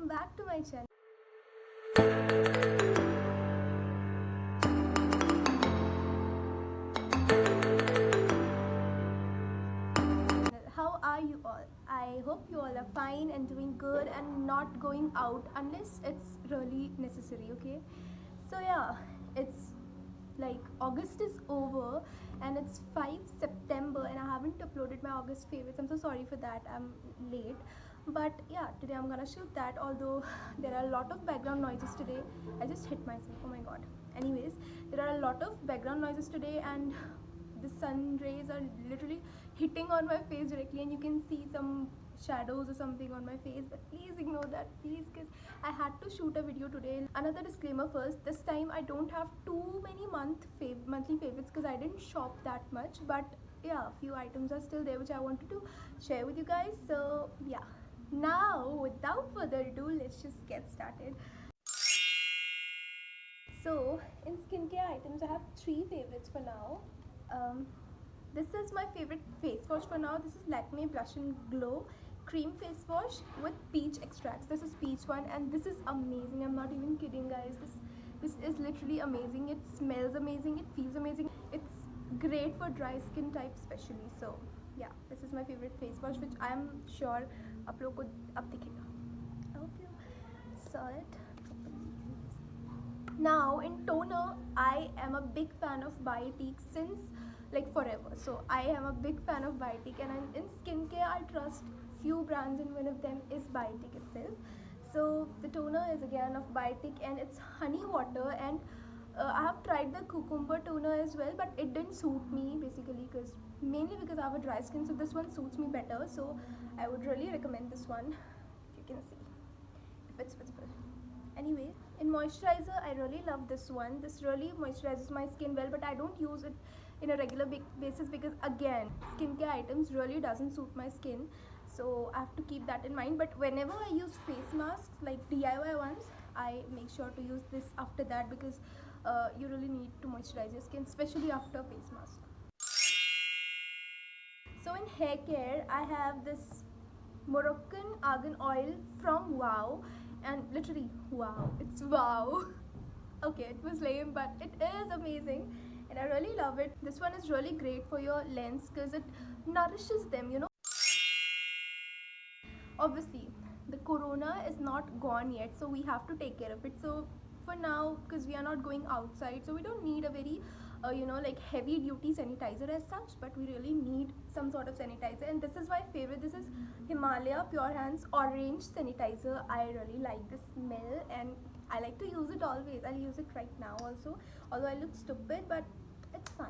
welcome back to my channel. How are you all? I hope you all are fine and doing good and not going out unless it's really necessary, okay? So yeah, it's like August is over and it's 5 September and I haven't uploaded my August favorites. I'm so sorry for that, I'm late. But yeah, today I'm gonna shoot that, although there are a lot of background noises today. I just hit myself, oh my god. Anyways, there are a lot of background noises today and the sun rays are literally hitting on my face directly and you can see some shadows or something on my face, but please ignore that, please, because I had to shoot a video today. Another disclaimer first, this time I don't have too many monthly favorites because I didn't shop that much, but yeah, a few items are still there which I wanted to share with you guys. So yeah, now without further ado, let's just get started. So in skincare items I have 3 favorites for now. This is my favorite face wash for now. This is Lakme Blush and Glow cream face wash with peach extracts. This is peach one and this is amazing. I'm not even kidding, guys. This is literally amazing. It smells amazing, it feels amazing. It's great for dry skin type especially. So yeah, this is my favorite face wash which I am sure आप लोग को अब दिखेगा. I hope you saw it. Now in toner, I am a big fan of Biotique since like forever. So I am a big fan of Biotique, and in skincare I trust few brands and one of them is Biotique itself. So the toner is again of Biotique and it's honey water, and I have tried the cucumber toner as well, but it didn't suit me basically mainly because I have a dry skin, so this one suits me better. So I would really recommend this one. You can see if it's visible. Anyway, in moisturizer I really love this one. This really moisturizes my skin well, but I don't use it in a regular basis because again, skincare items really doesn't suit my skin, so I have to keep that in mind. But whenever I use face masks, like DIY ones, I make sure to use this after that because you really need to moisturize your skin, especially after face mask. So in hair care I have this Moroccan argan oil from Wow, and literally wow, it's wow. Okay, it was lame, but it is amazing and I really love it. This one is really great for your lens because it nourishes them, you know. Obviously the corona is not gone yet, so we have to take care of it. So for now, because we are not going outside, so we don't need a very like heavy duty sanitizer as such, but we really need some sort of sanitizer, and this is my favorite. This is Himalaya Pure Hands Orange Sanitizer. I really like the smell and I like to use it always. I'll use it right now also, although I look stupid, but it's fine.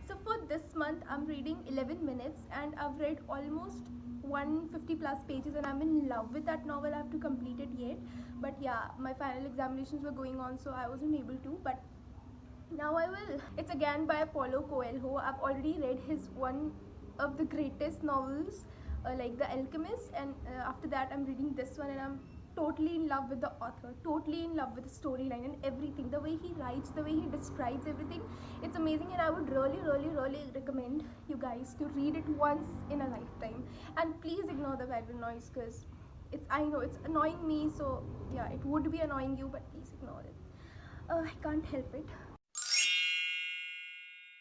So for this month I'm reading 11 minutes and I've read almost 150 plus pages and I'm in love with that novel. I have to complete it yet, but yeah, my final examinations were going on, so I wasn't able to, but now I will. It's again by Paulo Coelho. I've already read his one of the greatest novels, like The Alchemist, and after that I'm reading this one and I'm totally in love with the author, totally in love with the storyline and everything. The way he writes, the way he describes everything, it's amazing, and I would really recommend you guys to read it once in a lifetime. And please ignore the background noise because I know it's annoying me, so yeah, it would be annoying you, but please ignore it. I can't help it.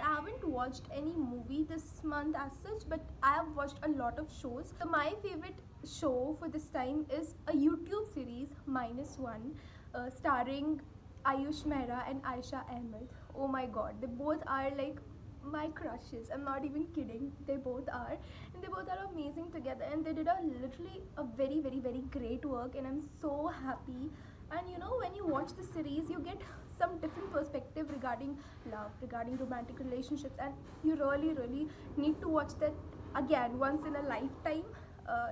I haven't watched any movie this month as such, but I have watched a lot of shows. So my favorite show for this time is a YouTube series, Minus One, starring Ayush Mehra and Aisha Ahmed. Oh my god, they both are like my crushes. I'm not even kidding, they both are, and they both are amazing together, and they did literally a very great work, and I'm so happy. And you know, when you watch the series you get some different perspective regarding love, regarding romantic relationships, and you really need to watch that again once in a lifetime.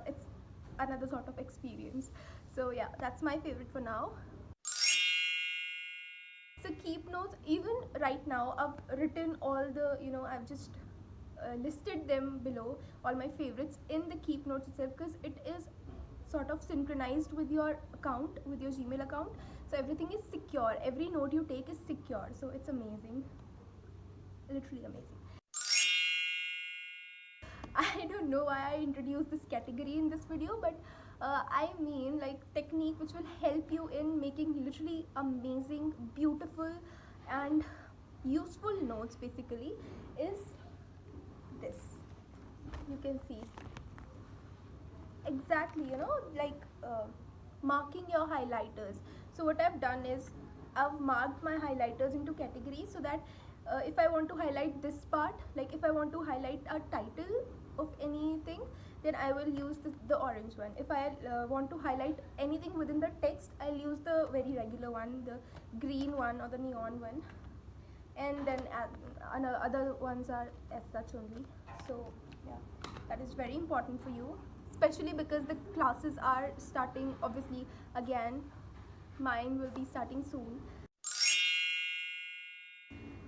It's another sort of experience. So yeah, that's my favorite for now. So keep notes. Even right now I've written all the, I've just listed them below, all my favorites in the keep notes itself, because it is sort of synchronized with your account, with your Gmail account, so everything is secure. Every note you take is secure, so it's amazing, literally amazing. I don't know why I introduced this category in this video, but I mean like technique which will help you in making literally amazing, beautiful and useful notes basically is this. You can see exactly, like marking your highlighters. So what I've done is I've marked my highlighters into categories so that if I want to highlight this part, like if I want to highlight a title of anything, then I will use the orange one. If I want to highlight anything within the text, I'll use the very regular one, the green one or the neon one, and then other ones are as such only. So yeah, that is very important for you, especially because the classes are starting obviously again. Mine will be starting soon.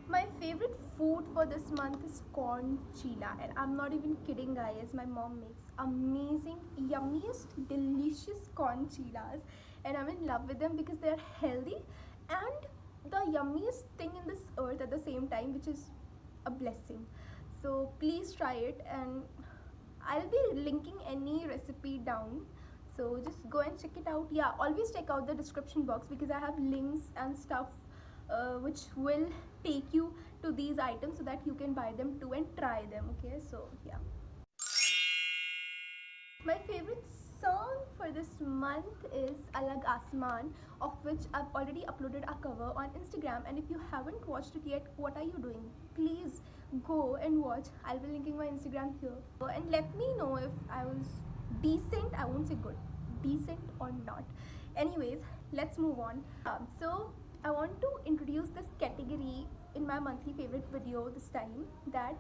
My favorite food for this month is corn chila, and I'm not even kidding, guys. My mom makes amazing, yummiest, delicious corn chilas, and I'm in love with them because they are healthy and the yummiest thing in this earth at the same time, which is a blessing. So please try it, and I'll be linking any recipe down. So just go and check it out. Yeah, always check out the description box because I have links and stuff which will take you to these items so that you can buy them too and try them. Okay, so yeah. My favorite song for this month is Alag Asman, of which I've already uploaded a cover on Instagram. And if you haven't watched it yet, what are you doing? Please go and watch. I'll be linking my Instagram here. And let me know if I was decent, I won't say good, decent or not. Anyways, let's move on. So I want to introduce this category in my monthly favorite video this time, that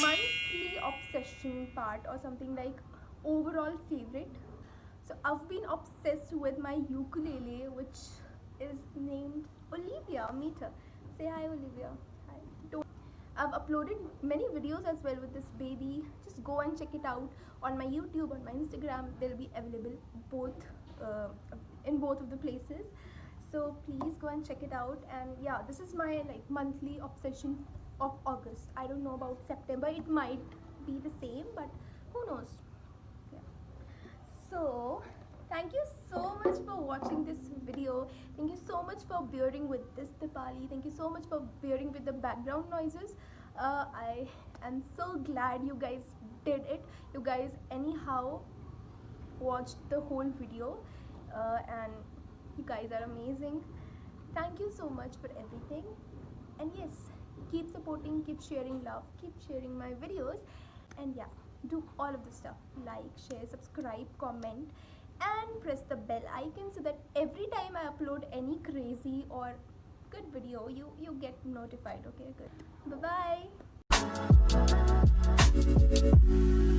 monthly obsession part or something like overall favorite. So I've been obsessed with my ukulele, which is named Olivia. Meet her. Say hi, Olivia. Hi. I've uploaded many videos as well with this baby. Just go and check it out on my YouTube, on my Instagram. They'll be available both in both of the places. So please go and check it out. And yeah, this is my like monthly obsession of August. I don't know about September. It might be the same, but who knows? Yeah. So thank you so much for watching this video. Thank you so much for bearing with this Dipali. Thank you so much for bearing with the background noises. I am so glad you guys did it. You guys anyhow watched the whole video, and you guys are amazing. Thank you so much for everything. And yes, keep supporting, keep sharing love, keep sharing my videos, and yeah, do all of the stuff. Like, share, subscribe, comment, and press the bell icon so that every time I upload any crazy or good video, you get notified. Okay, good. Bye bye.